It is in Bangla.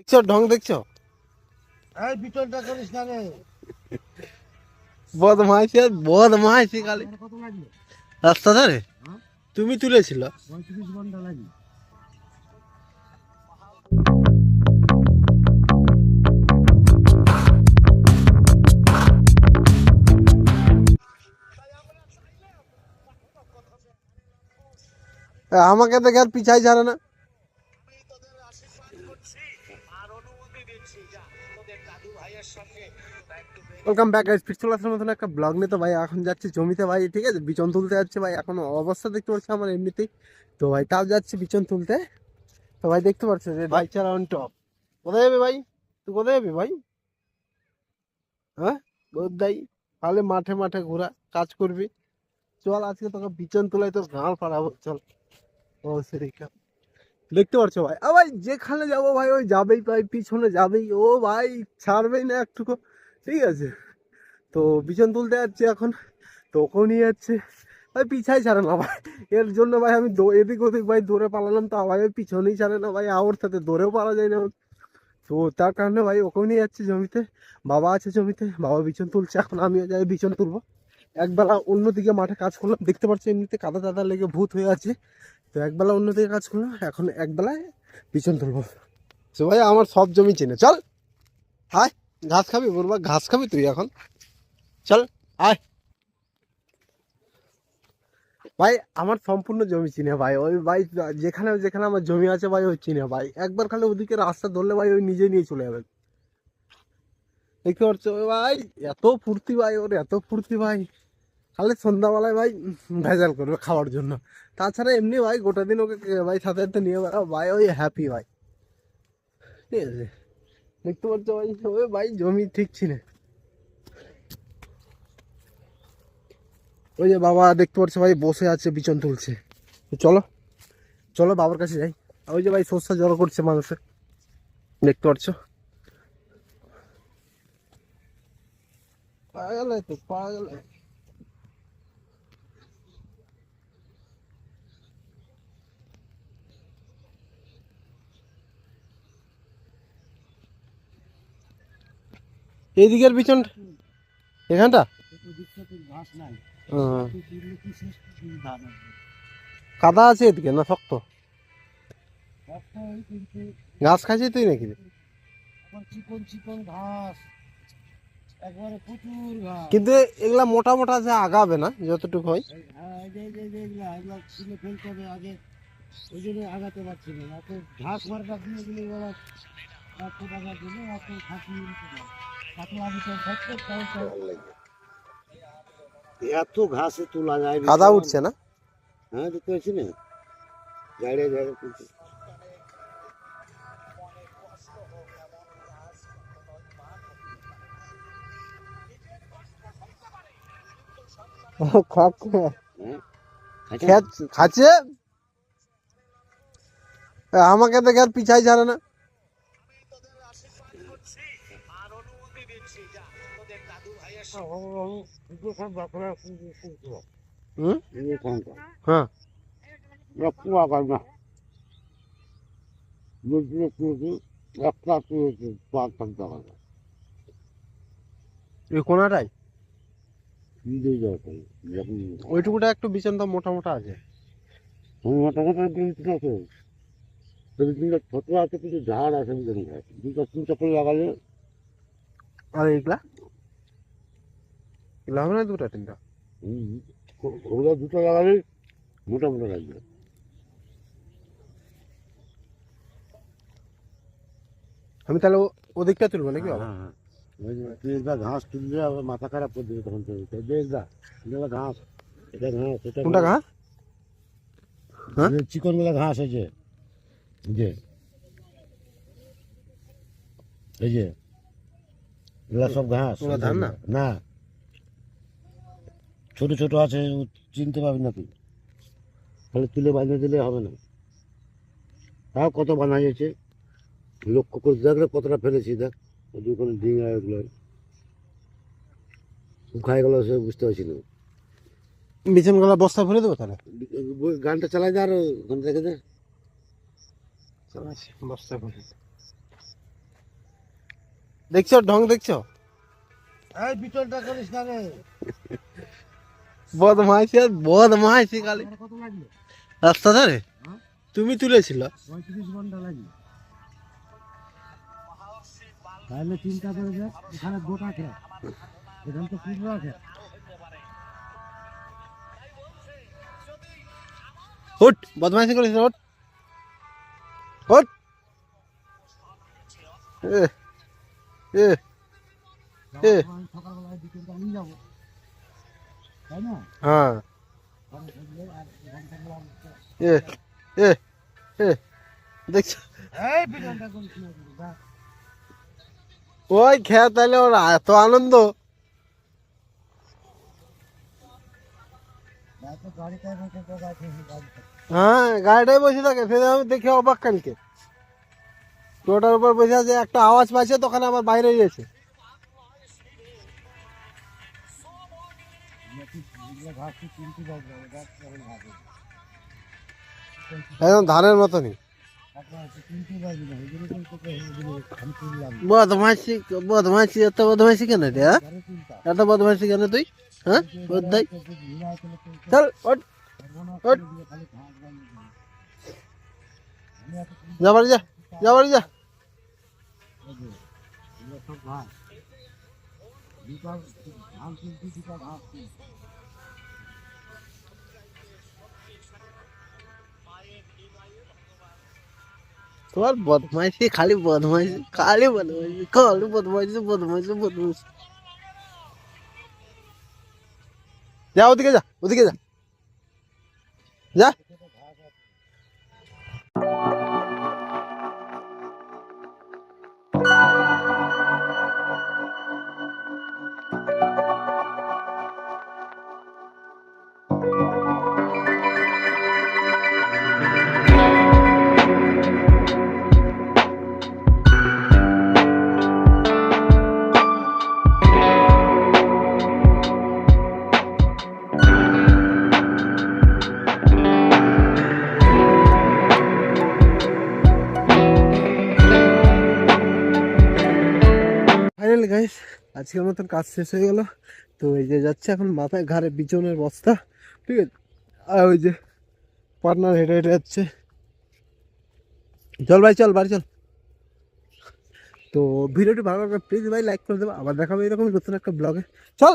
দেখছো ঢং দেখছো? এই বিটলটা করিস না রে। বদমাইশি আর বদমাইশি খালি। কত লাগবে? রাস্তা ধারে হ্যাঁ তুমি তুলেছিল। 35 ঘন্টা লাগবে। আমাকে দেখে আর পিছাই ছাড়ে না। ওয়েলকাম ব্যাক গাইস, ফির চলে আসার মতন একটা ব্লগ নিয়ে। তো ভাই এখন যাচ্ছি জমিতে ভাই, ঠিক আছে, বিচন তুলতে যাচ্ছে ভাই। এখন অবস্থা দেখতে পাচ্ছি আমার এমনিতেই, তো ভাই তাও যাচ্ছি বিচন তুলতে। তো ভাই দেখতে পাচ্ছ যে বাইক চালা অন টপ। কোথায় যাবে ভাই? তুই কোথায় যাবি ভাই? হ্যাঁ, বোধাই তাহলে মাঠে মাঠে ঘোরা কাজ করবি। চল আজকে তোকে বিচন তুলাই তোর গাঁড় পাড়াবো, চল। ও সেরিকা দেখতে পাচ্ছ ভাই, ভাই যেখানে যাবো ভাই ওই যাবেই ভাই, পিছনে যাবেই ও ভাই, ছাড়বেই না একটুকু, ঠিক আছে। তো বিছন তুলতে যাচ্ছে এখন, তো ওকেও নিয়ে যাচ্ছে ভাই, পিছাই ছাড়ে না ভাই। এর জন্য ভাই আমি এদিক ওদিক ভাই দৌড়ে পালালাম, তো ভাই ওই পিছনেই ছাড়ে না ভাই, ওর সাথে দৌড়েও পালা যায় না। তো তার কারণে ভাই ওকেও নিয়ে যাচ্ছে জমিতে। বাবা আছে জমিতে, বাবা বিছন তুলছে, এখন আমিও যাই বিছন তুলবো। একবেলা অন্যদিকে মাঠে কাজ করলাম, দেখতে পাচ্ছি এমনিতে কাদা টাদা লেগে ভূত হয়ে আছে। তো একবেলা অন্যদিকে কাজ করলাম, এখন একবেলায় বিছন তুলবো। তো ভাই আমার সব জমি চেনে, চল আয়। ঘাস খাবি বলবা, ঘাস খাবি তুই এখন, চল আয়। ভাই আমার সম্পূর্ণ জমি চিনে ভাই, ওই ভাই যেখানে যেখানে আমার জমি আছে ভাই ওই চিনে ভাই। একবার খালি ওদিকে রাস্তা ধরলে ভাই ওই নিজে নিয়ে চলে যাবে। দেখতে পাচ্ছ ওই ভাই, এত ফুর্তি ভাই ওর, এত ফুর্তি ভাই। খালি সন্ধ্যাবেলায় ভাই ভেজাল করবে খাওয়ার জন্য, তাছাড়া এমনি ভাই গোটা দিন ওকে ভাই সাথে সাথে নিয়ে বেড়াও ভাই, ওই হ্যাপি ভাই, ঠিক আছে। দেখতে পাচ্ছ ভাই ওই ভাই জমি ঠিক চিনে। ওই যে বাবা দেখতে পাচ্ছ ভাই বসে আছে বিচন তুলছে। তো চলো চলো বাবার কাছে যাই। ওই যে ভাই সর্ষা জড়ো করছে মানুষের, দেখতে পাচ্ছ। পাওয়া গেল, তো পাওয়া গেল। এইদিকের বিচন এখানটা ঘাস নাই। হ্যাঁ, কি শেষ ধান কাদা আছে এদিকে না শক্ত? কিন্তু ঘাস খাইছিস তুই নাকি? এখন চিকন চিকন ঘাস, একবারে প্রচুর ঘাস। কিন্তু এগুলা মোটা মোটা যে আগাবে না যতটুকু হয়। হ্যাঁ এগুলা এগুলা তুলে ফেলতে হবে আগে, ওই জন্য আগাতে পারছি না। এত ঘাস মার্কা দিয়ে দিলে ওরা এত টাকার জন্য এত ফাঁকি এত আগে তো থাকতো তাও এত ঘাসে তোলা যায় কাদা উঠছে না? হ্যাঁ দেখতে পাচ্ছি না, ঝাড়ে ঝাড়ে তুলছে। খাচ্ছে আমাকে দেখে আর পিছাই ছাড়ে না। হুম, হ্যাঁ এই কোনাটাই ওইটুকুটা একটু বিছান তো মোটা মোটা আছে। ছোট আছে কিন্তু ঝাড় আছে দুটো তিনটা করে লাগালে আর এইগুলা এগুলা হবে না দুটা তিনটা? ওগুলো দুটো লাগালে মোটা মোটা লাগবে। আমি তাহলে ওদিকটা তুলবো নাকি হ্যাঁ বাবা? হ্যাঁ হ্যাঁ, ওই যে তুই একবার ঘাস তুললে আবার মাথা খারাপ করে দেবে তখন তো বেশ দা ঘাস, এটা ঘাস এটা কোনটা ঘাস? হ্যাঁ চিকন গুলা ঘাস আছে যে এই যে এগুলা সব ঘাস। ওগুলা ধান না? না ছোট ছোট আছে, চিনতে পারবি না তুই, তাহলে তুলে বানিয়ে দিলে হবে না। তাও কত বানা যাচ্ছে, লক্ষ্য করে দেখলে কতটা ফেলেছি দেখ, ওখানে ডিঙা এগুলো শুকাই গেল, সে বুঝতে পারছি না। বিছান গুলা বস্তা ভরে দেবো তাহলে? গানটা চালাই দে আর ওখানে রেখে দে। বস্তা ভরে দেখছো ঢং দেখছো? এই বিচলটা করিস না রে। বদমাইশি আর বদমাইশি খালি। আর কত লাগলো? রাস্তা ধারে হ্যাঁ? তুমি তুলেছিল। 35 ঘন্টা লাগলো। তাহলে চিন্তা করে দেখ, এখানে গোটা খেয়ে এখানে তো পুরো খেয়ে। উঠ, বদমাইশি করিস না, উঠ উঠ। এ এ এ আমি সকালবেলায় বিকেলটা নিয়ে যাবো, তাই না? হ্যাঁ ঘরে থাকলে আর এখান থেকে আর- এ এ এ দেখছো? এই বিচলটা করিস না রে, যা। ওই খেয়ে তাহলে ওর এত আনন্দ। যা তো গাড়িতে বসে তো গাড়ি গাড়িতে। হ্যাঁ গাড়িটাই বসে থাকে, সেটা আমি দেখে অবাক কালকে টোটার উপর বসে আছে, একটা আওয়াজ পাইছে তখন আবার বাইরে গিয়েছে। এগুলো ঘাস তুই কিনতে পারবো না, গাছ কেমন ঘাস আছে। একদম ধানের মতনই। তারপর তুই কিনতে পারবি না, এগুলো কিন্তু এগুলো আমি কিনলাম না। বদমাইশি বদমাইশি, এত বদমাইশি কেন রে? হ্যাঁ? ঘরে চিন্তা। এত বদমাইশি কেন তুই? হ্যাঁ বদাই, ঘুরে আসলে তো চল ওঠ সর্বনাশ ওঠ, করে দিয়ে খালি ঘাস বানিয়ে দিল। আমি এত চিন্তা যা বাড়ি যা, যা বাড়ি যা। করবো, এগুলো সব ঘাস। দুটা ধান কিনছি, দুটা ঘাস কিনছি। তোমার বদমাইশি, খালি বদমাইশি, খালি বদমাইশি, খালি বদমাইশি, বদমাইশি, বদমাইশি। যা ওদিকে যা, ওদিকে যা, যা। ফাইনালি গাইস, আজকের মতন কাজ শেষ হয়ে গেল। তো এই যে যাচ্ছে এখন মাথায় ঘাড়ে বিচনের বস্তা, ঠিক আছে। আর ওই যে পার্টনার হেঁটে হেঁটে যাচ্ছে। চল ভাই, চল বাড়ি চল। তো ভিডিওটি ভালো লাগলে প্লিজ ভাই লাইক করে দেবো। আবার দেখাবো এরকম নতুন একটা ব্লগে। চল।